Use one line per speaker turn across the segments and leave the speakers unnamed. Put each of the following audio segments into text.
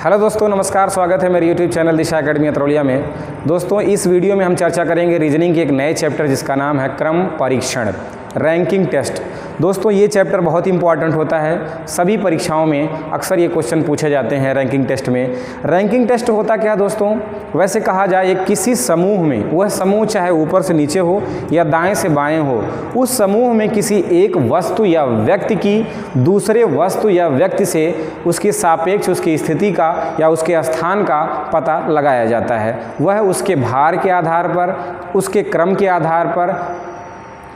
Hello दोस्तों, नमस्कार। स्वागत है मेरे यूट्यूब चैनल दिशा एकेडमी अतरौलिया में। दोस्तों, इस वीडियो में हम चर्चा करेंगे रीजनिंग के एक नए चैप्टर जिसका नाम है क्रम परीक्षण, रैंकिंग टेस्ट। दोस्तों, ये चैप्टर बहुत इंपॉर्टेंट होता है। सभी परीक्षाओं में अक्सर ये क्वेश्चन पूछे जाते हैं रैंकिंग टेस्ट में। रैंकिंग टेस्ट होता क्या दोस्तों? वैसे कहा जाए किसी समूह में, वह समूह चाहे ऊपर से नीचे हो या दाएं से बाएं हो, उस समूह में किसी एक वस्तु या व्यक्ति की दूसरे वस्तु या व्यक्ति से उसके सापेक्ष उसकी स्थिति का या उसके स्थान का पता लगाया जाता है। वह उसके भार के आधार पर, उसके क्रम के आधार पर,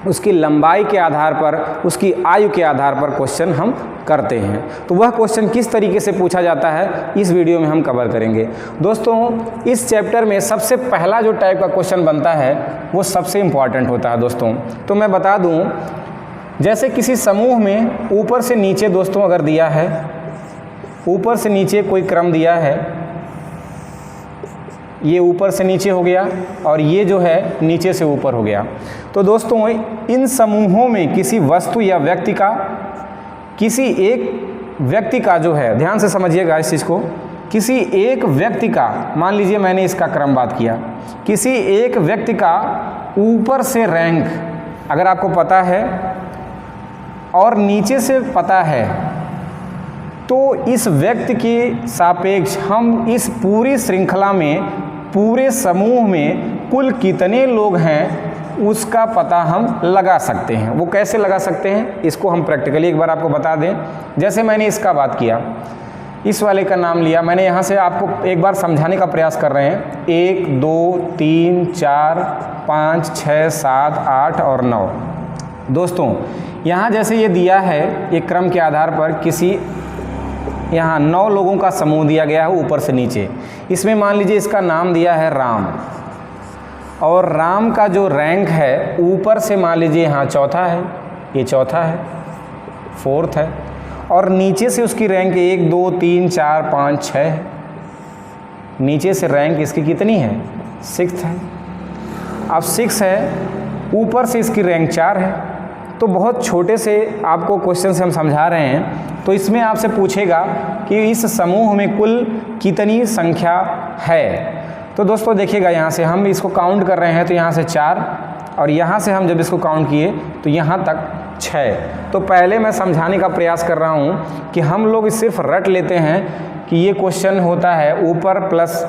उसकी लंबाई के आधार पर, उसकी आयु के आधार पर क्वेश्चन हम करते हैं। तो वह क्वेश्चन किस तरीके से पूछा जाता है इस वीडियो में हम कवर करेंगे। दोस्तों, इस चैप्टर में सबसे पहला जो टाइप का क्वेश्चन बनता है वो सबसे इम्पॉर्टेंट होता है दोस्तों। तो मैं बता दूं, जैसे किसी समूह में ऊपर से नीचे दोस्तों अगर दिया है, ऊपर से नीचे कोई क्रम दिया है, ये ऊपर से नीचे हो गया और ये जो है नीचे से ऊपर हो गया। तो दोस्तों, इन समूहों में किसी वस्तु या व्यक्ति का, किसी एक व्यक्ति का जो है, ध्यान से समझिएगा इस चीज़ को, किसी एक व्यक्ति का, मान लीजिए मैंने इसका क्रम बात किया, किसी एक व्यक्ति का ऊपर से रैंक अगर आपको पता है और नीचे से पता है, तो इस व्यक्ति के सापेक्ष हम इस पूरी श्रृंखला में, पूरे समूह में कुल कितने लोग हैं उसका पता हम लगा सकते हैं। वो कैसे लगा सकते हैं इसको हम प्रैक्टिकली एक बार आपको बता दें। जैसे मैंने इसका बात किया, इस वाले का नाम लिया मैंने, यहाँ से आपको एक बार समझाने का प्रयास कर रहे हैं। 1 2 3 4 5 6 7 8 और 9। दोस्तों, यहाँ जैसे ये दिया है एक क्रम के आधार पर, किसी यहाँ 9 लोगों का समूह दिया गया है ऊपर से नीचे। इसमें मान लीजिए इसका नाम दिया है राम, और राम का जो रैंक है ऊपर से मान लीजिए यहाँ चौथा है, ये चौथा है, फोर्थ है, और नीचे से उसकी रैंक 1 2 3 4 5 6 है। नीचे से रैंक इसकी कितनी है? 6th है। अब 6 है, ऊपर से इसकी रैंक 4 है। तो बहुत छोटे से आपको क्वेश्चन से हम समझा रहे हैं। तो इसमें आपसे पूछेगा कि इस समूह में कुल कितनी संख्या है। तो दोस्तों देखिएगा, यहाँ से हम इसको काउंट कर रहे हैं तो यहाँ से 4, और यहाँ से हम जब इसको काउंट किए तो यहाँ तक 6। तो पहले मैं समझाने का प्रयास कर रहा हूँ कि हम लोग सिर्फ रट लेते हैं कि ये क्वेश्चन होता है ऊपर प्लस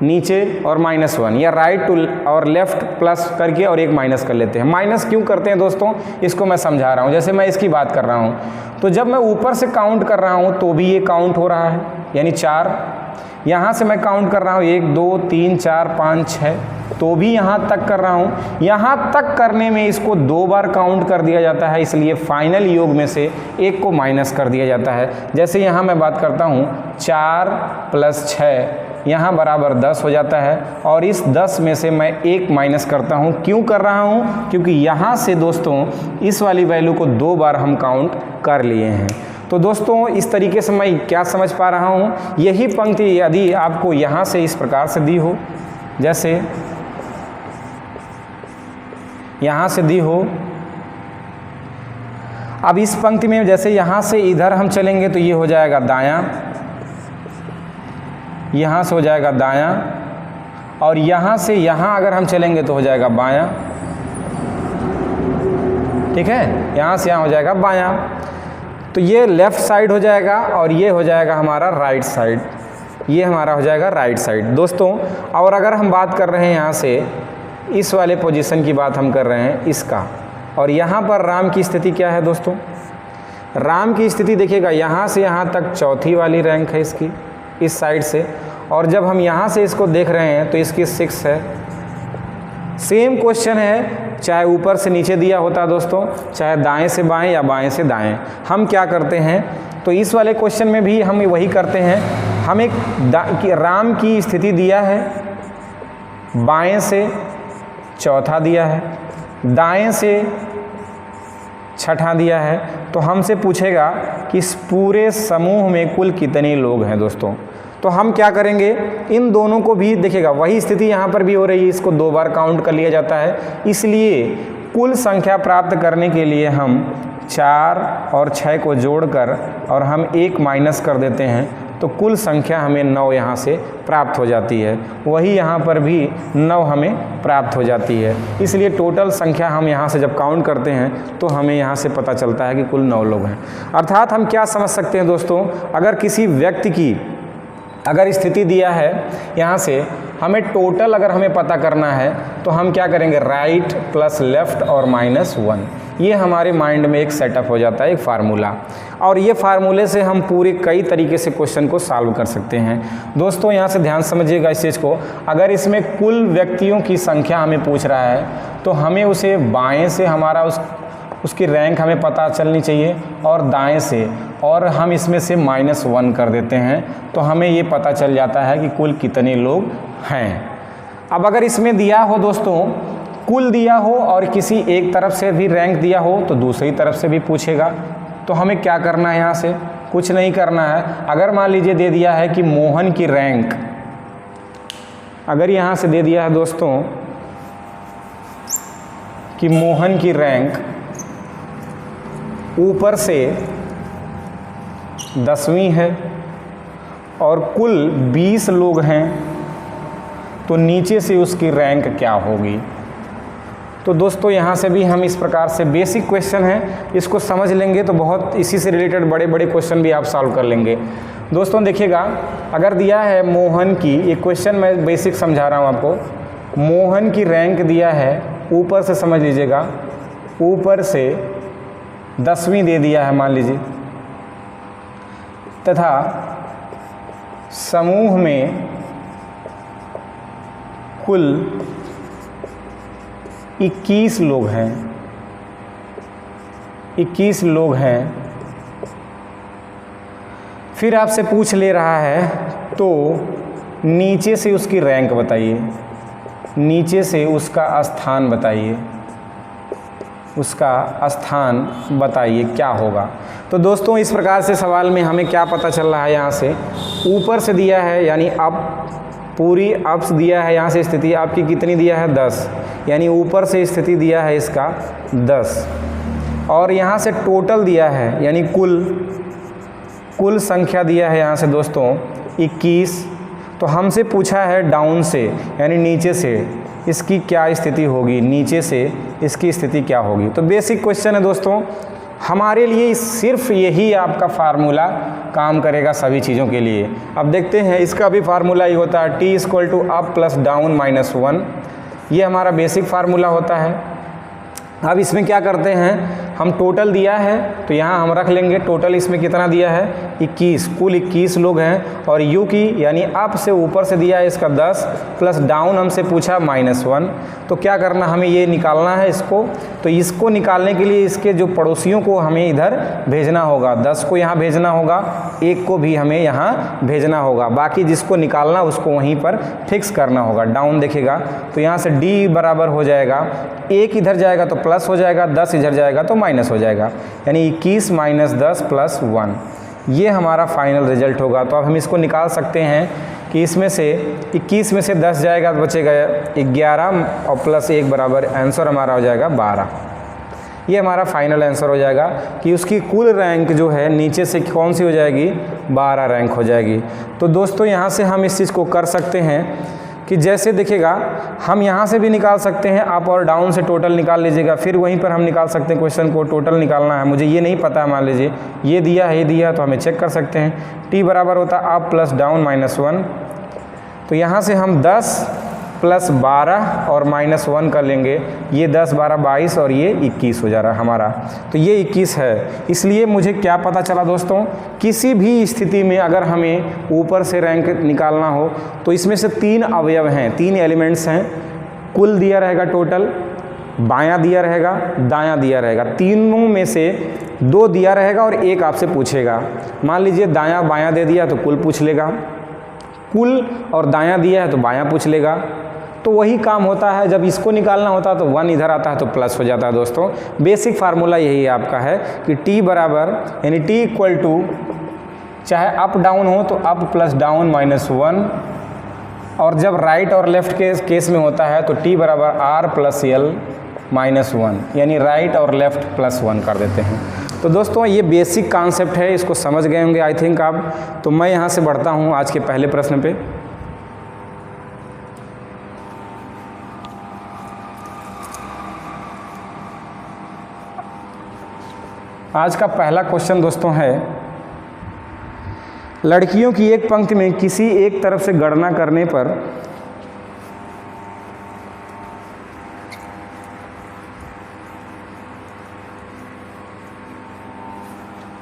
नीचे और -1, या राइट टू और लेफ्ट प्लस करके और एक माइनस कर लेते हैं। माइनस क्यों करते हैं दोस्तों, इसको मैं समझा रहा हूँ। जैसे मैं इसकी बात कर रहा हूँ, तो जब मैं ऊपर से काउंट कर रहा हूँ तो भी ये काउंट हो रहा है, यानी 4। यहाँ से मैं काउंट कर रहा हूँ 1 2 3 4 5 6, तो भी यहाँ तक कर रहा हूँ। यहाँ तक करने में इसको 2 बार काउंट कर दिया जाता है, इसलिए फाइनल योग में से एक को माइनस कर दिया जाता है। जैसे यहाँ मैं बात करता हूँ 4 + 6, यहाँ बराबर 10 हो जाता है, और इस 10 में से मैं 1 माइनस करता हूँ। क्यों कर रहा हूँ? क्योंकि यहाँ से दोस्तों इस वाली वैल्यू को 2 बार हम काउंट कर लिए हैं। तो दोस्तों, इस तरीके से मैं क्या समझ पा रहा हूँ, यही पंक्ति यदि आपको यहाँ से इस प्रकार से दी हो, जैसे यहाँ से दी हो, अब इस पंक्ति में जैसे यहाँ से इधर हम चलेंगे तो ये हो जाएगा दायां, यहाँ से हो जाएगा दायां, और यहाँ से यहाँ अगर हम चलेंगे तो हो जाएगा बायां। ठीक है, यहाँ से यहाँ हो जाएगा बायां। तो ये लेफ़्ट साइड हो जाएगा और ये हो जाएगा हमारा राइट साइड, ये हमारा हो जाएगा राइट साइड दोस्तों। और अगर हम बात कर रहे हैं यहाँ से इस वाले पोजीशन की बात हम कर रहे हैं इसका, और यहाँ पर राम की स्थिति क्या है दोस्तों? राम की स्थिति देखिएगा, यहाँ से यहाँ तक चौथी वाली रैंक है इसकी, इस साइड से, और जब हम यहाँ से इसको देख रहे हैं तो इसकी 6 है। सेम क्वेश्चन है, चाहे ऊपर से नीचे दिया होता दोस्तों, चाहे दाएं से बाएं या बाएं से दाएं। हम क्या करते हैं, तो इस वाले क्वेश्चन में भी हम वही करते हैं। हम एक राम की स्थिति दिया है, बाएं से चौथा दिया है, दाएं से छठा दिया है, तो हमसे पूछेगा कि इस पूरे समूह में कुल कितने लोग हैं दोस्तों। तो हम क्या करेंगे, इन दोनों को भी देखिएगा, वही स्थिति यहाँ पर भी हो रही है, इसको 2 बार काउंट कर लिया जाता है। इसलिए कुल संख्या प्राप्त करने के लिए हम 4 और 6 को जोड़कर और हम 1 माइनस कर देते हैं, तो कुल संख्या हमें 9 यहाँ से प्राप्त हो जाती है। वही यहाँ पर भी 9 हमें प्राप्त हो जाती है। इसलिए टोटल संख्या हम यहाँ से जब काउंट करते हैं तो हमें यहाँ से पता चलता है कि कुल 9 लोग हैं। अर्थात हम क्या समझ सकते हैं दोस्तों, अगर किसी व्यक्ति की अगर स्थिति दिया है यहाँ से, हमें टोटल अगर हमें पता करना है तो हम क्या करेंगे, राइट प्लस लेफ़्ट और -1, ये हमारे माइंड में एक सेटअप हो जाता है, एक फार्मूला। और ये फार्मूले से हम पूरे कई तरीके से क्वेश्चन को सॉल्व कर सकते हैं। दोस्तों यहाँ से ध्यान समझिएगा इस चीज़ को, अगर इसमें कुल व्यक्तियों की संख्या हमें पूछ रहा है तो हमें उसे बाएं से हमारा उसकी रैंक हमें पता चलनी चाहिए और दाएं से, और हम इसमें से -1 कर देते हैं तो हमें ये पता चल जाता है कि कुल कितने लोग हैं। अब अगर इसमें दिया हो दोस्तों, कुल दिया हो और किसी एक तरफ से भी रैंक दिया हो तो दूसरी तरफ से भी पूछेगा, तो हमें क्या करना है, यहाँ से कुछ नहीं करना है। अगर मान लीजिए दे दिया है कि मोहन की रैंक, अगर यहाँ से दे दिया है दोस्तों कि मोहन की रैंक ऊपर से 10वीं है और कुल 20 लोग हैं, तो नीचे से उसकी रैंक क्या होगी। तो दोस्तों यहाँ से भी हम इस प्रकार से बेसिक क्वेश्चन है, इसको समझ लेंगे तो बहुत इसी से रिलेटेड बड़े बड़े क्वेश्चन भी आप सॉल्व कर लेंगे। दोस्तों देखिएगा, अगर दिया है मोहन की, एक क्वेश्चन मैं बेसिक समझा रहा हूँ आपको, मोहन की रैंक दिया है, ऊपर से समझ लीजिएगा, ऊपर से 10वीं दे दिया है मान लीजिए, तथा समूह में कुल 21 लोग हैं, 21 लोग हैं। फिर आपसे पूछ ले रहा है तो नीचे से उसकी रैंक बताइए, नीचे से उसका स्थान बताइए, उसका स्थान बताइए क्या होगा। तो दोस्तों इस प्रकार से सवाल में हमें क्या पता चल रहा है, यहाँ से ऊपर से दिया है यानी अप, पूरी अप्स दिया है, यहाँ से स्थिति आपकी कितनी दिया है 10, यानी ऊपर से स्थिति दिया है इसका 10, और यहाँ से टोटल दिया है यानी कुल संख्या दिया है यहाँ से दोस्तों 21। तो हमसे पूछा है डाउन से यानी नीचे से इसकी क्या स्थिति होगी, नीचे से इसकी स्थिति क्या होगी। तो बेसिक क्वेश्चन है दोस्तों, हमारे लिए सिर्फ यही आपका फार्मूला काम करेगा सभी चीज़ों के लिए। अब देखते हैं, इसका भी फार्मूला ही होता है T = अप प्लस डाउन -1, ये हमारा बेसिक फार्मूला होता है। अब इसमें क्या करते हैं, हम टोटल दिया है तो यहाँ हम रख लेंगे टोटल, इसमें कितना दिया है 21, कुल 21 लोग हैं, और यू की यानी अप से ऊपर से दिया है इसका 10 प्लस डाउन हमसे पूछा -1। तो क्या करना, हमें ये निकालना है इसको। तो इसको निकालने के लिए इसके जो पड़ोसियों को हमें इधर भेजना होगा, 10 को यहाँ भेजना होगा, 1 को भी हमें यहाँ भेजना होगा, बाकी जिसको निकालना उसको वहीं पर फिक्स करना होगा। डाउन देखेगा तो यहाँ से D बराबर हो जाएगा, 1 इधर जाएगा तो प्लस हो जाएगा, 10 इधर जाएगा तो माइनस हो जाएगा, यानी 21 - 10 + 1, ये हमारा फाइनल रिजल्ट होगा। तो अब हम इसको निकाल सकते हैं कि इसमें से 21 में से 10 जाएगा तो बचेगा 11 और +1 बराबर, आंसर हमारा हो जाएगा 12। ये हमारा फाइनल आंसर हो जाएगा कि उसकी कुल रैंक जो है नीचे से कौन सी हो जाएगी, 12 रैंक हो जाएगी। तो दोस्तों यहाँ से हम इस चीज़ को कर सकते हैं कि जैसे देखिएगा, हम यहाँ से भी निकाल सकते हैं, अप और डाउन से टोटल निकाल लीजिएगा, फिर वहीं पर हम निकाल सकते हैं, क्वेश्चन को टोटल निकालना है, मुझे ये नहीं पता है, मान लीजिए ये दिया है, ये दिया है, तो हमें चेक कर सकते हैं। T बराबर होता है अप प्लस डाउन -1, तो यहाँ से हम 10 + 12 और -1 कर लेंगे, ये 10 12 22 और ये 21 हो जा रहा है हमारा। तो ये 21 है। इसलिए मुझे क्या पता चला दोस्तों, किसी भी स्थिति में अगर हमें ऊपर से रैंक निकालना हो तो इसमें से 3 अवयव हैं, 3 एलिमेंट्स हैं, कुल दिया रहेगा टोटल, बायां दिया रहेगा, दायां दिया रहेगा, तीनों में से 2 दिया रहेगा और 1 आपसे पूछेगा। मान लीजिए दायां बायां दे दिया तो कुल पूछ लेगा, कुल और दायां दिया है तो बायां पूछ लेगा। तो वही काम होता है, जब इसको निकालना होता है तो 1 इधर आता है तो प्लस हो जाता है। दोस्तों बेसिक फार्मूला यही आपका है कि T बराबर यानी T = चाहे अप डाउन हो तो अप प्लस डाउन -1, और जब राइट और लेफ़्ट के केस में होता है तो T बराबर R + L -1, यानी राइट और लेफ़्ट +1 कर देते हैं। तो दोस्तों ये बेसिक कॉन्सेप्ट है, इसको समझ गए होंगे आई थिंक आप। तो मैं यहाँ से बढ़ता हूँ आज के पहले प्रश्न पे। आज का पहला क्वेश्चन दोस्तों है, लड़कियों की एक पंक्ति में किसी एक तरफ से गणना करने पर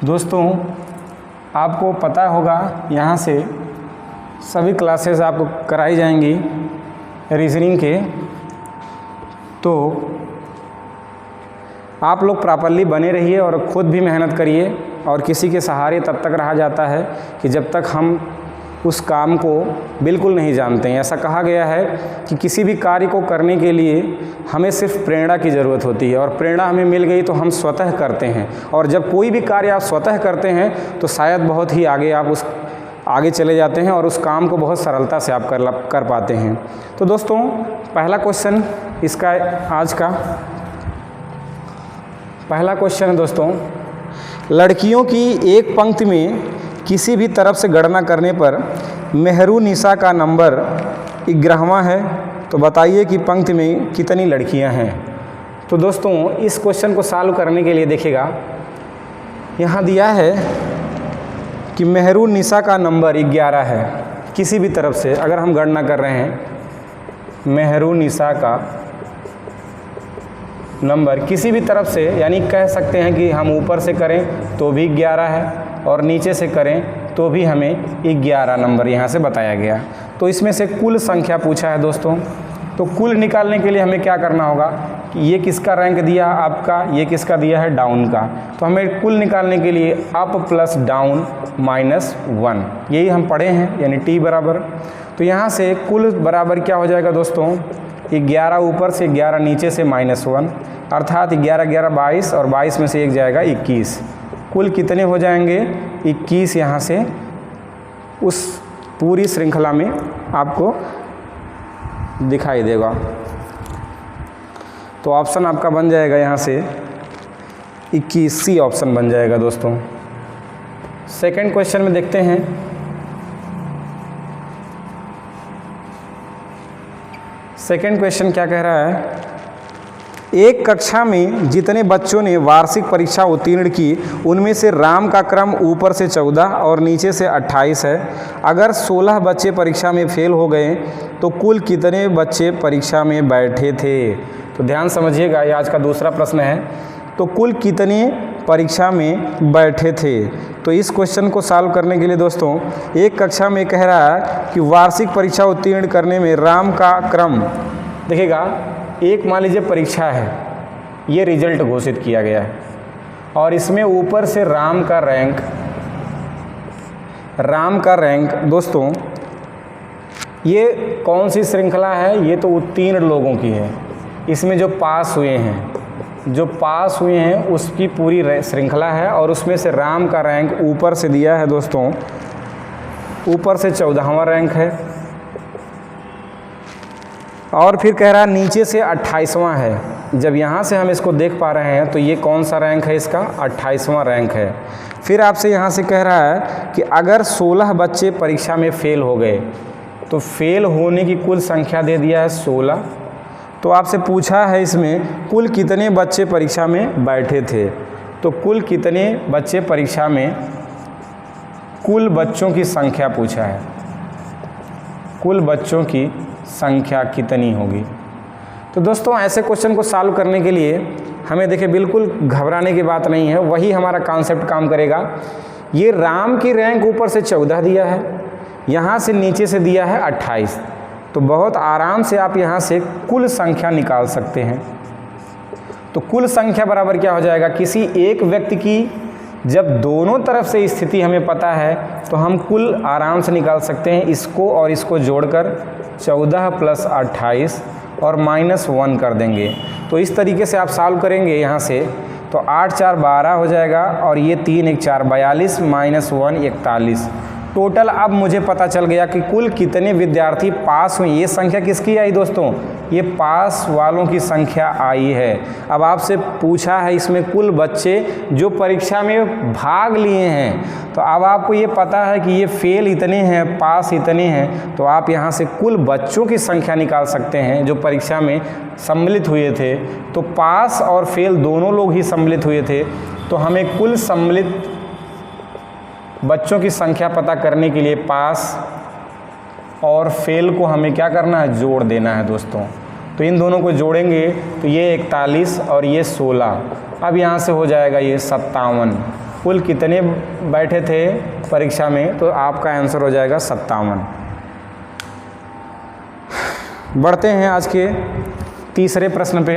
दोस्तों आपको पता होगा यहाँ से सभी क्लासेस आपको कराई जाएंगी रीजनिंग के, तो आप लोग प्रॉपरली बने रहिए और ख़ुद भी मेहनत करिए। और किसी के सहारे तब तक रहा जाता है कि जब तक हम उस काम को बिल्कुल नहीं जानते हैं। ऐसा कहा गया है कि किसी भी कार्य को करने के लिए हमें सिर्फ प्रेरणा की ज़रूरत होती है, और प्रेरणा हमें मिल गई तो हम स्वतः करते हैं। और जब कोई भी कार्य आप स्वतः करते हैं तो शायद बहुत ही आगे चले जाते हैं और उस काम को बहुत सरलता से आप कर पाते हैं। तो दोस्तों पहला क्वेश्चन इसका आज का पहला क्वेश्चन है दोस्तों, लड़कियों की एक पंक्ति में किसी भी तरफ से गणना करने पर मेहरुनिसा का नंबर 11वां है, तो बताइए कि पंक्ति में कितनी लड़कियां हैं। तो दोस्तों इस क्वेश्चन को सॉल्व करने के लिए देखिएगा, यहाँ दिया है कि मेहरुनिसा का नंबर 11 है। किसी भी तरफ से अगर हम गणना कर रहे हैं मेहरुनिसा का नंबर किसी भी तरफ से, यानी कह सकते हैं कि हम ऊपर से करें तो भी 11 है और नीचे से करें तो भी हमें 11 नंबर यहाँ से बताया गया। तो इसमें से कुल संख्या पूछा है दोस्तों। तो कुल निकालने के लिए हमें क्या करना होगा कि ये किसका रैंक दिया आपका, ये किसका दिया है डाउन का। तो हमें कुल निकालने के लिए अप प्लस डाउन -1 यही हम पढ़े हैं, यानी टी बराबर। तो यहाँ से कुल बराबर क्या हो जाएगा दोस्तों, 11 ऊपर से 11 नीचे से -1, अर्थात 11 11 22 और 22 में से एक जाएगा 21। कुल कितने हो जाएंगे 21 यहाँ से उस पूरी श्रृंखला में आपको दिखाई देगा। तो ऑप्शन आपका बन जाएगा यहाँ से 21, सी ऑप्शन बन जाएगा दोस्तों। सेकंड क्वेश्चन में देखते हैं, सेकंड क्वेश्चन क्या कह रहा है, एक कक्षा में जितने बच्चों ने वार्षिक परीक्षा उत्तीर्ण की उनमें से राम का क्रम ऊपर से 14 और नीचे से 28 है। अगर 16 बच्चे परीक्षा में फेल हो गए तो कुल कितने बच्चे परीक्षा में बैठे थे। तो ध्यान समझिएगा, ये आज का दूसरा प्रश्न है। तो कुल कितने परीक्षा में बैठे थे। तो इस क्वेश्चन को सॉल्व करने के लिए दोस्तों एक कक्षा में कह रहा है कि वार्षिक परीक्षा उत्तीर्ण करने में राम का क्रम, देखिएगा एक मान लीजिए परीक्षा है, ये रिजल्ट घोषित किया गया है और इसमें ऊपर से राम का रैंक दोस्तों, ये कौन सी श्रृंखला है, ये तो उत्तीर्ण लोगों की है। इसमें जो पास हुए हैं उसकी पूरी श्रृंखला है और उसमें से राम का रैंक ऊपर से दिया है दोस्तों, ऊपर से 14वां रैंक है और फिर कह रहा है नीचे से 28वां है। जब यहाँ से हम इसको देख पा रहे हैं तो ये कौन सा रैंक है, इसका 28वां रैंक है। फिर आपसे यहाँ से कह रहा है कि अगर 16 बच्चे परीक्षा में फेल हो गए तो फेल होने की कुल संख्या दे दिया है 16। तो आपसे पूछा है इसमें कुल कितने बच्चे परीक्षा में बैठे थे। तो कुल कितने बच्चे परीक्षा में, कुल बच्चों की संख्या पूछा है, कुल बच्चों की संख्या कितनी होगी। तो दोस्तों ऐसे क्वेश्चन को सॉल्व करने के लिए हमें देखिए बिल्कुल घबराने की बात नहीं है, वही हमारा कॉन्सेप्ट काम करेगा। ये राम की रैंक ऊपर से 14 दिया है, यहाँ से नीचे से दिया है 28। तो बहुत आराम से आप यहाँ से कुल संख्या निकाल सकते हैं। तो कुल संख्या बराबर क्या हो जाएगा, किसी एक व्यक्ति की जब दोनों तरफ से स्थिति हमें पता है तो हम कुल आराम से निकाल सकते हैं। इसको और इसको जोड़कर 14 + 28 और -1 कर देंगे। तो इस तरीके से आप सॉल्व करेंगे यहाँ से, तो 8 4 12 हो जाएगा और ये 3 1 4 42 -1 41। टोटल अब मुझे पता चल गया कि कुल कितने विद्यार्थी पास हुए। ये संख्या किसकी आई दोस्तों? ये पास वालों की संख्या आई है। अब आपसे पूछा है इसमें कुल बच्चे जो परीक्षा में भाग लिए हैं, तो अब आपको ये पता है कि ये फेल इतने हैं, पास इतने हैं, तो आप यहाँ से कुल बच्चों की संख्या निकाल सकते हैं जो परीक्षा में सम्मिलित हुए थे। तो पास और फेल दोनों लोग ही सम्मिलित हुए थे, तो हमें कुल सम्मिलित बच्चों की संख्या पता करने के लिए पास और फेल को हमें क्या करना है? जोड़ देना है दोस्तों। तो इन दोनों को जोड़ेंगे तो ये 41 और ये 16। अब यहाँ से हो जाएगा ये 57। कुल कितने बैठे थे परीक्षा में? तो आपका आंसर हो जाएगा 57। बढ़ते हैं आज के तीसरे प्रश्न पे।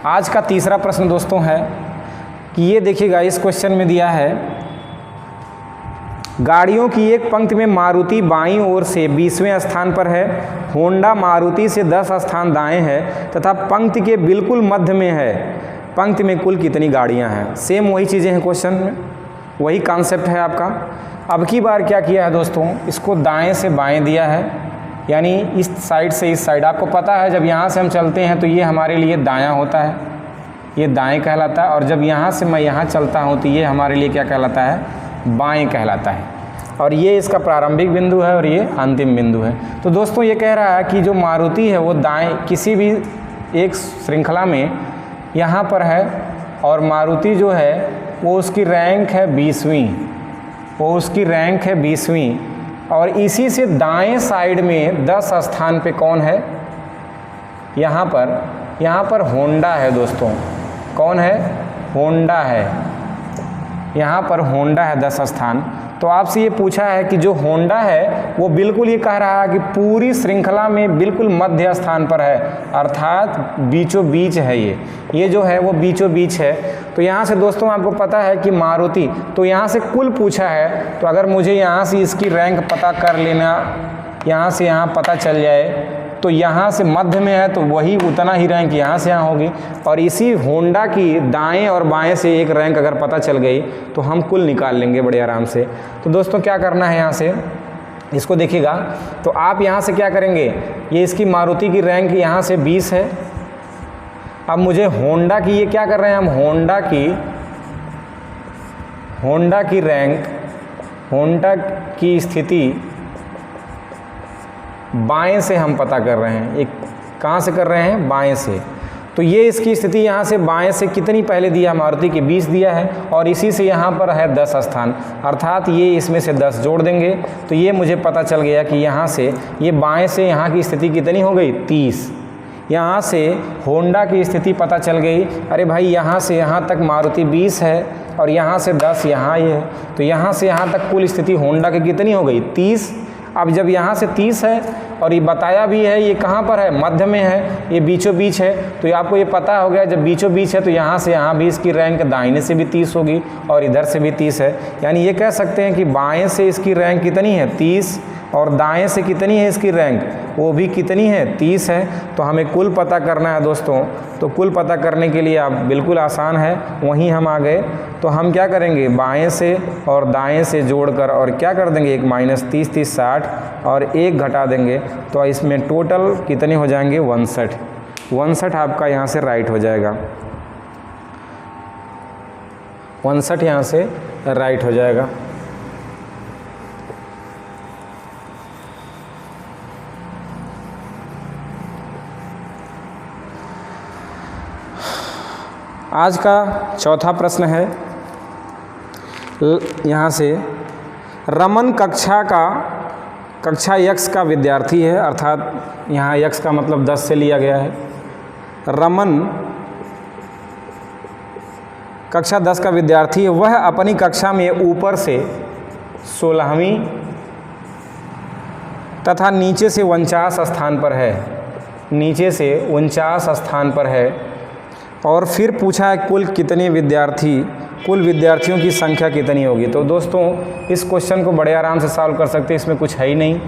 आज का तीसरा प्रश्न दोस्तों है कि ये देखिएगा, इस क्वेश्चन में दिया है गाड़ियों की एक पंक्ति में मारुति बाईं ओर से 20वें स्थान पर है, होंडा मारुति से 10 स्थान दाएं है तथा पंक्ति के बिल्कुल मध्य में है। पंक्ति में कुल कितनी गाड़ियां हैं? सेम वही चीज़ें हैं क्वेश्चन में, वही कॉन्सेप्ट है आपका। अब की बार क्या किया है दोस्तों, इसको दाएं से बाएं दिया है, यानी इस साइड से इस साइड। आपको पता है जब यहाँ से हम चलते हैं तो ये हमारे लिए दायां होता है, ये दाएं कहलाता है, और जब यहाँ से मैं यहाँ चलता हूँ तो ये हमारे लिए क्या कहलाता है? बाएं कहलाता है। और ये इसका प्रारंभिक बिंदु है और ये अंतिम बिंदु है। तो दोस्तों ये कह रहा है कि जो मारुति है वो दाएं किसी भी एक श्रृंखला में यहाँ पर है, और मारुति जो है वो उसकी रैंक है 20वीं, वो उसकी रैंक है 20वीं, और इसी से दाएं साइड में 10 स्थान पे कौन है? यहाँ पर होंडा है दोस्तों। कौन है? होंडा है। यहाँ पर होंडा है 10 स्थान। तो आपसे ये पूछा है कि जो होंडा है वो बिल्कुल ये कह रहा है कि पूरी श्रृंखला में बिल्कुल मध्य स्थान पर है, अर्थात बीचों बीच है। ये जो है वो बीचों बीच है। तो यहाँ से दोस्तों आपको पता है कि मारुति, तो यहाँ से कुल पूछा है, तो अगर मुझे यहाँ से इसकी रैंक पता कर लेना, यहाँ से यहाँ पता चल जाए तो यहाँ से मध्य में है तो वही उतना ही रैंक यहाँ से यहाँ होगी, और इसी होंडा की दाएं और बाएं से एक रैंक अगर पता चल गई तो हम कुल निकाल लेंगे बड़े आराम से। तो दोस्तों क्या करना है, यहाँ से इसको देखिएगा, तो आप यहाँ से क्या करेंगे, ये इसकी मारुति की रैंक यहाँ से 20 है। अब मुझे होंडा की, ये क्या कर रहे हैं हम, होंडा की रैंक, होंडा की स्थिति बाएं से हम पता कर रहे हैं। एक कहाँ से कर रहे हैं? बाएं से। तो ये इसकी स्थिति यहाँ से बाएं से कितनी पहले दिया? मारुति की 20 दिया है, और इसी से यहाँ पर है 10 स्थान, अर्थात ये इसमें से 10 जोड़ देंगे तो ये मुझे पता चल गया कि यहाँ से ये बाएं से यहाँ की स्थिति कितनी हो गई? 30। यहाँ से होंडा की स्थिति पता चल गई, अरे भाई यहाँ से यहाँ तक मारुति 20 है और यहाँ से 10 यहाँ ये है, तो यहाँ से यहाँ तक कुल स्थिति होंडा की कितनी हो गई? 30। अब जब यहाँ से 30 है और ये बताया भी है ये कहाँ पर है? मध्य में है, ये बीचों बीच है, तो आपको ये पता हो गया जब बीचों बीच है तो यहाँ से यहाँ भी इसकी रैंक दाहिने से भी 30 होगी और इधर से भी 30 है। यानी ये कह सकते हैं कि बाएं से इसकी रैंक कितनी है? 30, और दाएं से कितनी है इसकी रैंक? वो भी कितनी है? 30 है। तो हमें कुल पता करना है दोस्तों। तो कुल पता करने के लिए आप बिल्कुल आसान है, वहीं हम आ गए। तो हम क्या करेंगे, बाएं से और दाएं से जोड़कर और क्या कर देंगे, एक माइनस 30 30 60 और एक घटा देंगे, तो इसमें टोटल कितने हो जाएंगे? 59। 59 आपका यहाँ से राइट हो जाएगा, 59 यहाँ से राइट हो जाएगा। आज का चौथा प्रश्न है यहाँ से, रमन कक्षा यक्स का विद्यार्थी है, अर्थात यहाँ यक्स का मतलब 10 से लिया गया है। रमन कक्षा 10 का विद्यार्थी है, वह अपनी कक्षा में ऊपर से 16वीं तथा नीचे से 49 स्थान पर है, नीचे से 49 स्थान पर है। और फिर पूछा है कुल कितने विद्यार्थी, कुल विद्यार्थियों की संख्या कितनी होगी। तो दोस्तों इस क्वेश्चन को बड़े आराम से सॉल्व कर सकते हैं, इसमें कुछ है ही नहीं,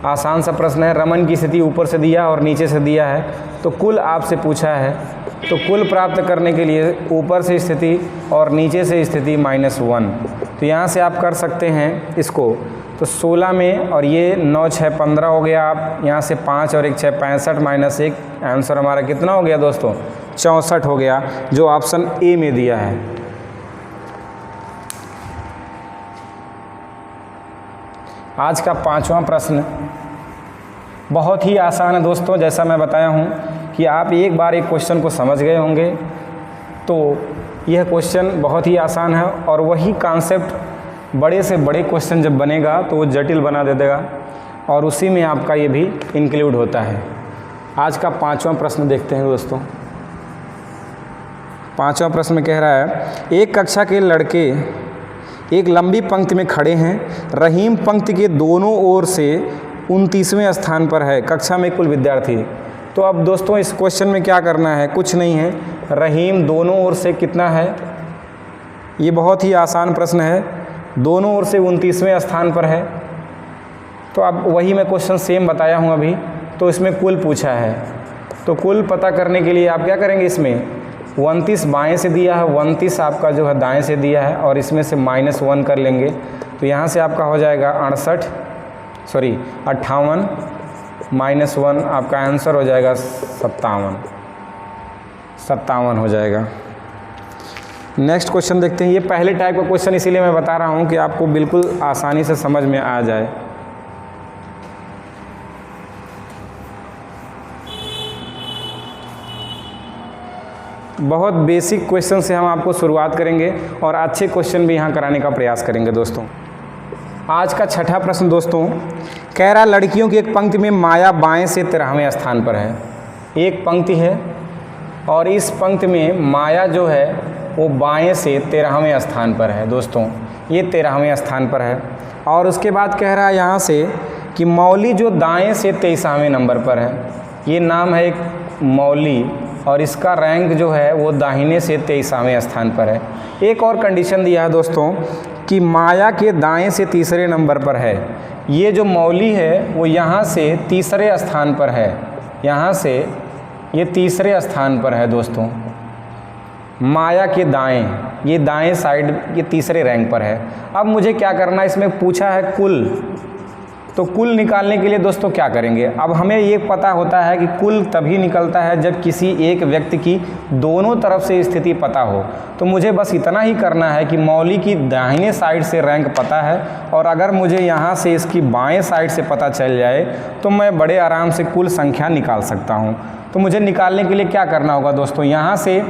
आसान सा प्रश्न है। रमन की स्थिति ऊपर से दिया और नीचे से दिया है, तो कुल आपसे पूछा है तो कुल प्राप्त करने के लिए ऊपर से स्थिति और नीचे से स्थिति -1। तो यहाँ से आप कर सकते हैं इसको। तो 16 में और ये 9 6 15 हो गया। आप यहाँ से 5 और 1 6 65 माइनस 1, आंसर हमारा कितना हो गया दोस्तों? 64 हो गया, जो ऑप्शन ए में दिया है। आज का 5वां प्रश्न बहुत ही आसान है दोस्तों। जैसा मैं बताया हूँ कि आप एक बार एक क्वेश्चन को समझ गए होंगे तो यह क्वेश्चन बहुत ही आसान है, और वही कॉन्सेप्ट बड़े से बड़े क्वेश्चन जब बनेगा तो वो जटिल बना दे देगा, और उसी में आपका ये भी इंक्लूड होता है। आज का 5वां प्रश्न देखते हैं दोस्तों। 5वां प्रश्न कह रहा है, एक कक्षा के लड़के एक लंबी पंक्ति में खड़े हैं। रहीम पंक्ति के दोनों ओर से 29वें स्थान पर है। कक्षा में कुल विद्यार्थी। तो अब दोस्तों इस क्वेश्चन में क्या करना है? कुछ नहीं है। रहीम दोनों ओर से कितना है? ये बहुत ही आसान प्रश्न है। दोनों ओर से 29वें स्थान पर है। तो अब वही मैं क्वेश्चन सेम बताया हूँ अभी। तो इसमें कुल पूछा है, तो कुल पता करने के लिए आप क्या करेंगे? इसमें 29 बाएँ से दिया है, 29 आपका जो है दाएँ से दिया है, और इसमें से -1 कर लेंगे। तो यहाँ से आपका हो जाएगा 58 -1 आपका आंसर हो जाएगा 57 हो जाएगा। नेक्स्ट क्वेश्चन देखते हैं। ये पहले टाइप का क्वेश्चन इसीलिए मैं बता रहा हूँ कि आपको बिल्कुल आसानी से समझ में आ जाए। बहुत बेसिक क्वेश्चन से हम आपको शुरुआत करेंगे और अच्छे क्वेश्चन भी यहाँ कराने का प्रयास करेंगे दोस्तों। आज का 6ठा प्रश्न दोस्तों कह रहा, लड़कियों की एक पंक्ति में माया बाएं से 13वें स्थान पर है। एक पंक्ति है और इस पंक्ति में माया जो है वो बाएं से 13वें स्थान पर है दोस्तों। ये 13वें स्थान पर है। और उसके बाद कह रहा है यहाँ से कि मौली जो दाएं से 23वें नंबर पर है। ये नाम है एक मौली, और इसका रैंक जो है वो दाहिने से 23वें स्थान पर है। एक और कंडीशन दिया है दोस्तों कि माया के दाएं से 3रे नंबर पर है। ये जो मौली है वो यहाँ से 3रे स्थान पर है। यहाँ से ये 3रे स्थान पर है दोस्तों। माया के दाएं, ये दाएं साइड ये 3रे रैंक पर है। अब मुझे क्या करना है? इसमें पूछा है कुल, तो कुल निकालने के लिए दोस्तों क्या करेंगे? अब हमें ये पता होता है कि कुल तभी निकलता है जब किसी एक व्यक्ति की दोनों तरफ से स्थिति पता हो। तो मुझे बस इतना ही करना है कि मौली की दाहिने साइड से रैंक पता है, और अगर मुझे यहाँ से इसकी बाएं साइड से पता चल जाए तो मैं बड़े आराम से कुल संख्या निकाल सकता हूँ। तो मुझे निकालने के लिए क्या करना होगा दोस्तों? यहाँ से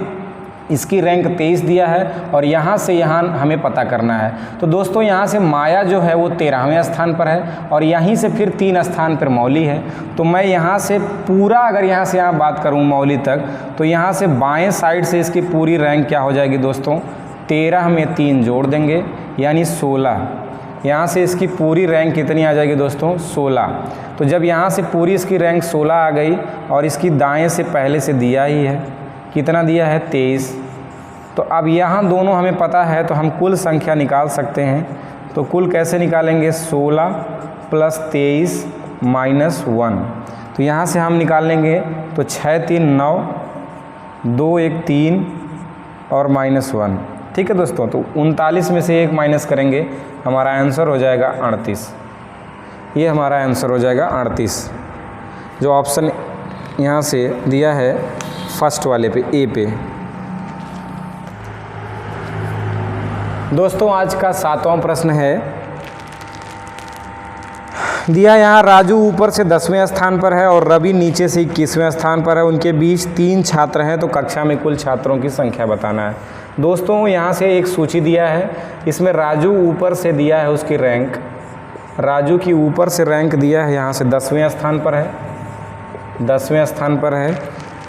इसकी रैंक 23 दिया है और यहाँ से यहाँ हमें पता करना है। तो दोस्तों यहाँ से माया जो है वो 13वें स्थान पर है, और यहीं से फिर 3 स्थान पर मौली है। तो मैं यहाँ से पूरा, अगर यहाँ से यहाँ बात करूँ मौली तक, तो यहाँ से बाएं साइड से इसकी पूरी रैंक क्या हो जाएगी दोस्तों? 13 में 3 जोड़ देंगे यानी 16। यहाँ से इसकी पूरी रैंक कितनी आ जाएगी दोस्तों? 16। तो जब यहाँ से पूरी इसकी रैंक 16 आ गई, और इसकी दाएँ से पहले से दिया ही है, कितना दिया है? 23। तो अब यहाँ दोनों हमें पता है तो हम कुल संख्या निकाल सकते हैं। तो कुल कैसे निकालेंगे? 16 + 23 - 1। तो यहाँ से हम निकालेंगे तो 6 3 9, 2 1 3 और -1। ठीक है दोस्तों। तो 39 में से 1 माइनस करेंगे, हमारा आंसर हो जाएगा 38। ये हमारा आंसर हो जाएगा 38, जो ऑप्शन यहाँ से दिया है फर्स्ट वाले पे, ए पे। दोस्तों आज का 7वां प्रश्न है, दिया यहाँ राजू ऊपर से 10वें स्थान पर है और रवि नीचे से 21वें स्थान पर है। उनके बीच 3 छात्र हैं, तो कक्षा में कुल छात्रों की संख्या बताना है। दोस्तों यहाँ से एक सूची दिया है, इसमें राजू ऊपर से दिया है उसकी रैंक। राजू की ऊपर से रैंक दिया है, यहाँ से 10वें स्थान पर है, 10वें स्थान पर है।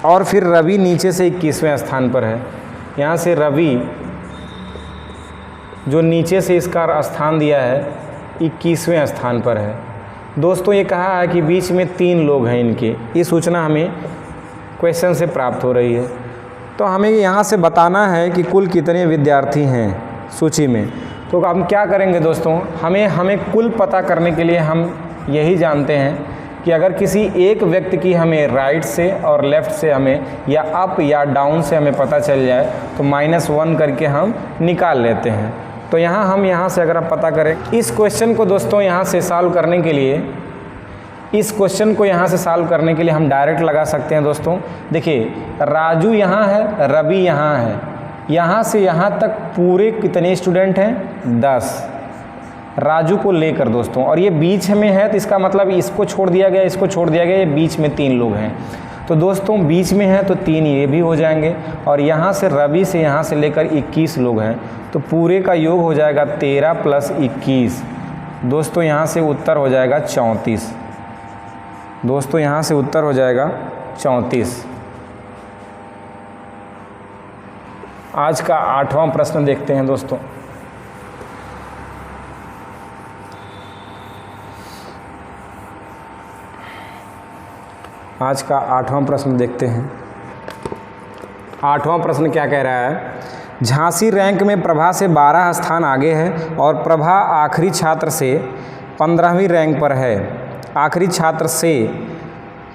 और फिर रवि नीचे से 21वें स्थान पर है। यहाँ से रवि जो नीचे से इसका स्थान दिया है 21वें स्थान पर है। दोस्तों ये कहा है कि बीच में 3 लोग हैं इनके, ये सूचना हमें क्वेश्चन से प्राप्त हो रही है। तो हमें यहाँ से बताना है कि कुल कितने विद्यार्थी हैं सूची में। तो हम क्या करेंगे दोस्तों? हमें कुल पता करने के लिए हम यही जानते हैं कि अगर किसी एक व्यक्ति की हमें राइट से और लेफ़्ट से हमें या अप या डाउन से हमें पता चल जाए तो -1 करके हम निकाल लेते हैं। तो यहाँ से अगर आप पता करें इस क्वेश्चन को दोस्तों, यहाँ से सॉल्व करने के लिए, इस क्वेश्चन को यहाँ से सॉल्व करने के लिए हम डायरेक्ट लगा सकते हैं दोस्तों। देखिए राजू यहाँ है, रवि यहाँ है, यहाँ से यहाँ तक पूरे कितने स्टूडेंट हैं? 10 राजू को लेकर दोस्तों, और ये बीच में है तो इसका मतलब इसको छोड़ दिया गया, इसको छोड़ दिया गया, ये बीच में 3 लोग हैं। तो दोस्तों बीच में है तो 3 ये भी हो जाएंगे, और यहाँ से रवि से यहाँ से लेकर 21 लोग हैं, तो पूरे का योग हो जाएगा 13 + 21। दोस्तों यहाँ से उत्तर हो जाएगा 34। दोस्तों यहाँ से उत्तर हो जाएगा 34। आज का 8वां प्रश्न देखते हैं दोस्तों। आज का 8वां प्रश्न देखते हैं। 8वां प्रश्न क्या कह रहा है? झांसी रैंक में प्रभा से 12 स्थान आगे है और प्रभा आखिरी छात्र से 15वीं रैंक पर है। आखिरी छात्र से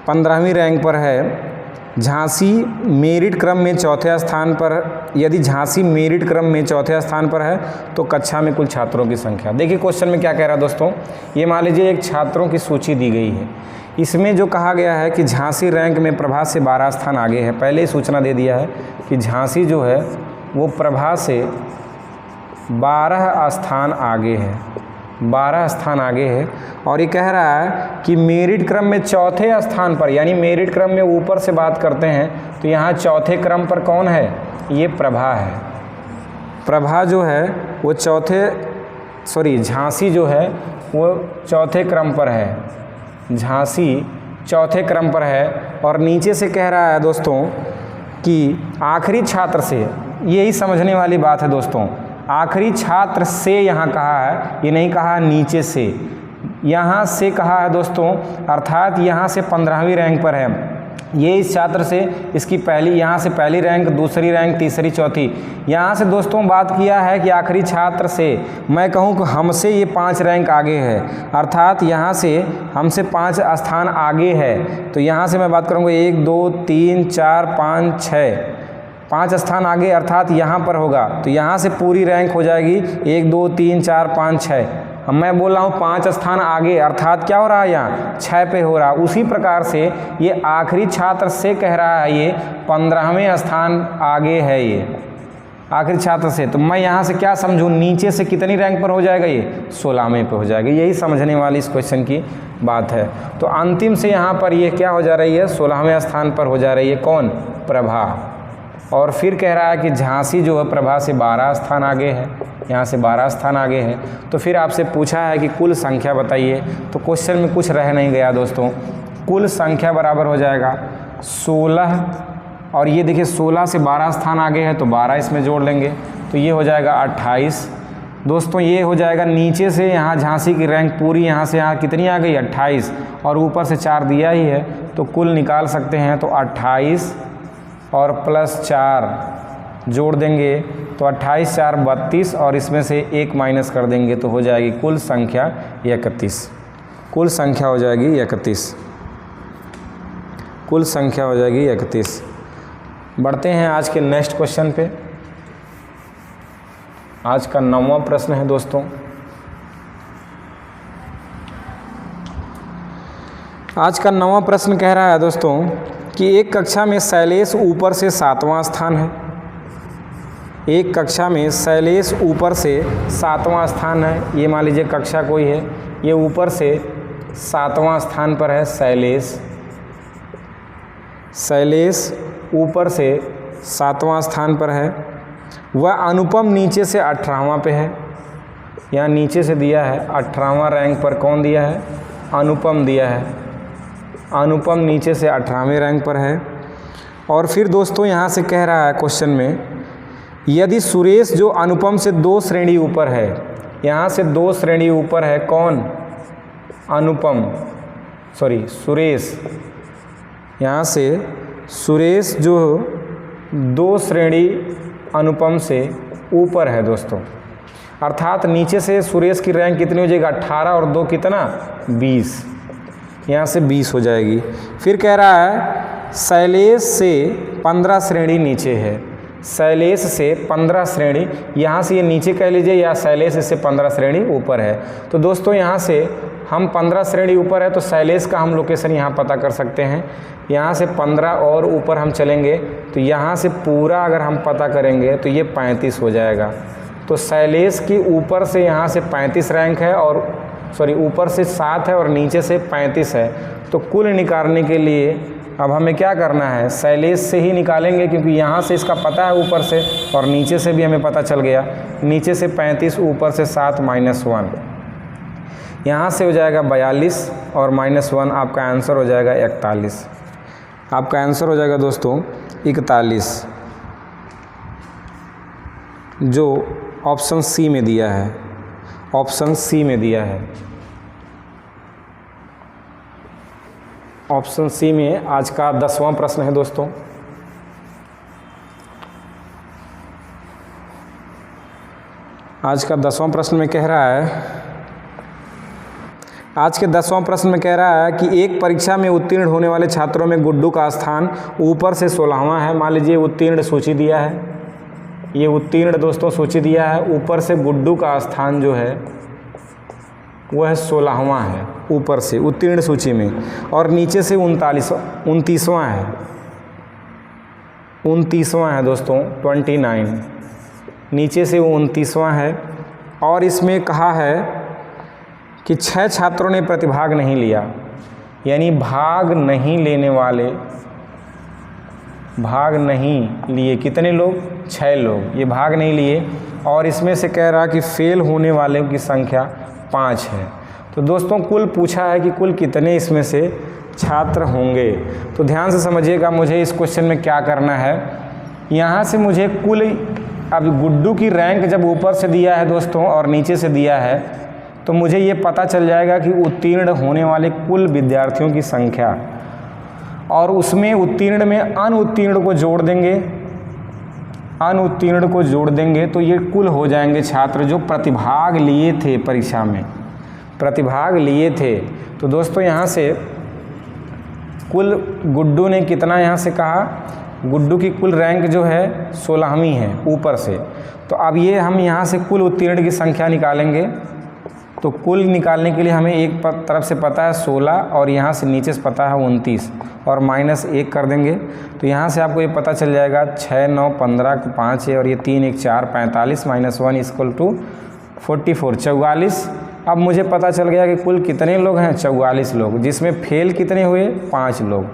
15वीं रैंक पर है। झांसी मेरिट क्रम में चौथे स्थान पर। यदि झांसी मेरिट क्रम में चौथे स्थान पर है तो कक्षा में कुल छात्रों की संख्या। देखिए क्वेश्चन में क्या कह रहा है दोस्तों, ये मान लीजिए एक छात्रों की सूची दी गई है। इसमें जो कहा गया है कि झांसी रैंक में प्रभा से 12 स्थान आगे है, पहले ही सूचना दे दिया है कि झांसी जो है वो प्रभा से 12 स्थान आगे है, 12 स्थान आगे है। और ये कह रहा है कि मेरिट क्रम में चौथे स्थान पर, यानी मेरिट क्रम में ऊपर से बात करते हैं तो यहाँ चौथे क्रम पर कौन है? ये प्रभा है। प्रभा जो है वो झांसी जो है वो चौथे क्रम पर है। झांसी चौथे क्रम पर है। और नीचे से कह रहा है दोस्तों कि आखिरी छात्र से, यही समझने वाली बात है दोस्तों, आखिरी छात्र से यहाँ कहा है, ये नहीं कहा नीचे से, यहाँ से कहा है दोस्तों, अर्थात यहाँ से 15वीं रैंक पर है। ये इस छात्र से इसकी पहली, यहाँ से पहली रैंक, दूसरी रैंक, तीसरी, चौथी। यहाँ से दोस्तों बात किया है कि आखिरी छात्र से, मैं कहूँ कि हमसे ये 5 रैंक आगे है, अर्थात यहाँ से हमसे 5 स्थान आगे है। तो यहाँ से मैं बात करूँगा 1 2 3 4 5 6, 5 स्थान आगे, अर्थात यहाँ पर होगा। तो यहाँ से पूरी रैंक हो जाएगी 1 2 3 4 5 6। अब मैं बोल रहा हूँ 5 स्थान आगे, अर्थात क्या हो रहा है? यहाँ 6 पे हो रहा है। उसी प्रकार से ये आखिरी छात्र से कह रहा है ये 15वें स्थान आगे है, ये आखिरी छात्र से। तो मैं यहाँ से क्या समझूँ, नीचे से कितनी रैंक पर हो जाएगा? ये 16वें पे हो जाएगा। यही समझने वाली इस क्वेश्चन की बात है। तो अंतिम से यहाँ पर ये क्या हो जा रही है? 16वें स्थान पर हो जा रही है। कौन? प्रभा। और फिर कह रहा है कि झांसी जो है प्रभा से 12 स्थान आगे है, यहाँ से 12 स्थान आगे है। तो फिर आपसे पूछा है कि कुल संख्या बताइए, तो क्वेश्चन में कुछ रह नहीं गया दोस्तों। कुल संख्या बराबर हो जाएगा 16, और ये देखिए 16 से 12 स्थान आगे है तो 12 इसमें जोड़ लेंगे तो ये हो जाएगा 28। दोस्तों ये हो जाएगा नीचे से, यहाँ झांसी की रैंक पूरी यहाँ से यहाँ कितनी आ गई? 28, और ऊपर से 4 दिया ही है तो कुल निकाल सकते हैं। तो 28 और +4 जोड़ देंगे तो 28 4 32, और इसमें से 1 माइनस कर देंगे तो हो जाएगी कुल संख्या 31। कुल संख्या हो जाएगी 31। कुल संख्या हो जाएगी 31। बढ़ते हैं आज के नेक्स्ट क्वेश्चन पे। आज का 9वां प्रश्न है दोस्तों। आज का 9वां प्रश्न कह रहा है दोस्तों कि एक कक्षा में शैलेश ऊपर से 7वां स्थान है। एक कक्षा में शैलेश ऊपर से 7वां स्थान है। ये मान लीजिए कक्षा कोई है, ये ऊपर से 7वां स्थान पर है शैलेश। शैलेश ऊपर से 7वां स्थान पर है। वह अनुपम नीचे से 18वां पे है। यहाँ नीचे से दिया है 18वां रैंक पर। कौन दिया है? अनुपम दिया है। अनुपम नीचे से 18वें रैंक पर है। और फिर दोस्तों यहाँ से कह रहा है क्वेश्चन में, यदि सुरेश जो अनुपम से 2 श्रेणी ऊपर है, यहाँ से 2 श्रेणी ऊपर है। कौन? अनुपम, सुरेश। यहाँ से सुरेश जो 2 श्रेणी अनुपम से ऊपर है दोस्तों, अर्थात नीचे से सुरेश की रैंक कितनी हो जाएगी? 18 और 2 कितना? 20। यहाँ से 20 हो जाएगी। फिर कह रहा है शैलेश से 15 श्रेणी नीचे है, शैलेश से 15 श्रेणी, यहाँ से ये नीचे कह लीजिए या शैलेश से 15 श्रेणी ऊपर है। तो दोस्तों यहाँ से हम 15 श्रेणी ऊपर है तो शैलेश का हम लोकेशन यहाँ पता कर सकते हैं। यहाँ से 15 और ऊपर हम चलेंगे तो यहाँ से पूरा अगर हम पता करेंगे तो ये 35 हो जाएगा। तो शैलेश की ऊपर से यहाँ से 35 रैंक है और ऊपर से 7 है और नीचे से 35 है। तो कुल निकालने के लिए अब हमें क्या करना है, शैलेश से ही निकालेंगे क्योंकि यहाँ से इसका पता है ऊपर से और नीचे से भी हमें पता चल गया। नीचे से 35 ऊपर से 7 -1, यहाँ से हो जाएगा 42 और -1 आपका आंसर हो जाएगा 41। आपका आंसर हो जाएगा दोस्तों 41, जो ऑप्शन सी में दिया है, ऑप्शन सी में दिया है। ऑप्शन सी में आज का 10वां प्रश्न है दोस्तों। आज का 10वां प्रश्न में कह रहा है, आज के 10वां प्रश्न में कह रहा है कि एक परीक्षा में उत्तीर्ण होने वाले छात्रों में गुड्डू का स्थान ऊपर से 16वां है। मान लीजिए उत्तीर्ण सूची दिया है, ये उत्तीर्ण दोस्तों सूची दिया है, ऊपर से गुड्डू का स्थान जो है वह 16वां है ऊपर से उत्तीर्ण सूची में, और नीचे से 29वां है, 29वां है दोस्तों 29, नीचे से 29वां है। और इसमें कहा है कि 6 छात्रों ने प्रतिभाग नहीं लिया, यानी भाग नहीं लेने वाले, भाग नहीं लिए कितने लोग, 6 लोग, ये भाग नहीं लिए। और इसमें से कह रहा कि फेल होने वाले की संख्या 5 है। तो दोस्तों कुल पूछा है कि कुल कितने इसमें से छात्र होंगे। तो ध्यान से समझिएगा मुझे इस क्वेश्चन में क्या करना है। यहाँ से मुझे कुल, अब गुड्डू की रैंक जब ऊपर से दिया है दोस्तों और नीचे से दिया है तो मुझे ये पता चल जाएगा कि उत्तीर्ण होने वाले कुल विद्यार्थियों की संख्या, और उसमें उत्तीर्ण में अनुत्तीर्ण को जोड़ देंगे, अनुत्तीर्ण को जोड़ देंगे तो ये कुल हो जाएंगे छात्र जो प्रतिभाग लिए थे, परीक्षा में प्रतिभाग लिए थे। तो दोस्तों यहाँ से कुल गुड्डू ने कितना, यहाँ से कहा गुड्डू की कुल रैंक जो है 16वीं है ऊपर से। तो अब ये हम यहाँ से कुल उत्तीर्ण की संख्या निकालेंगे। तो कुल निकालने के लिए हमें एक तरफ से पता है 16 और यहाँ से नीचे से पता है 29 और -1 कर देंगे। तो यहाँ से आपको ये पता चल जाएगा 6 9 15 5 है और ये 3 1 4 45 -1 = 44 44। अब मुझे पता चल गया कि कुल कितने लोग हैं, 44 लोग, जिसमें फेल कितने हुए, 5 लोग,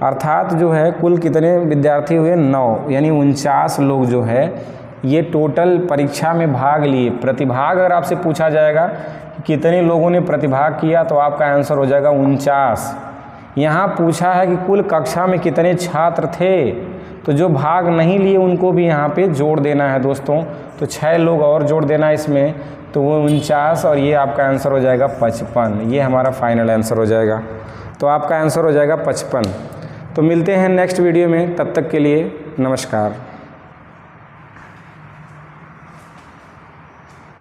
अर्थात जो है कुल कितने विद्यार्थी हुए, 9, यानी 49 लोग जो है ये टोटल परीक्षा में भाग लिए। प्रतिभाग अगर आपसे पूछा जाएगा कि कितने लोगों ने प्रतिभाग किया तो आपका आंसर हो जाएगा 49। यहाँ पूछा है कि कुल कक्षा में कितने छात्र थे, तो जो भाग नहीं लिए उनको भी यहाँ पे जोड़ देना है दोस्तों। तो 6 लोग और जोड़ देना है इसमें, तो वो 49 और ये आपका आंसर हो जाएगा 55। ये हमारा फाइनल आंसर हो जाएगा। तो आपका आंसर हो जाएगा 55। तो मिलते हैं नेक्स्ट वीडियो में, तब तक के लिए नमस्कार।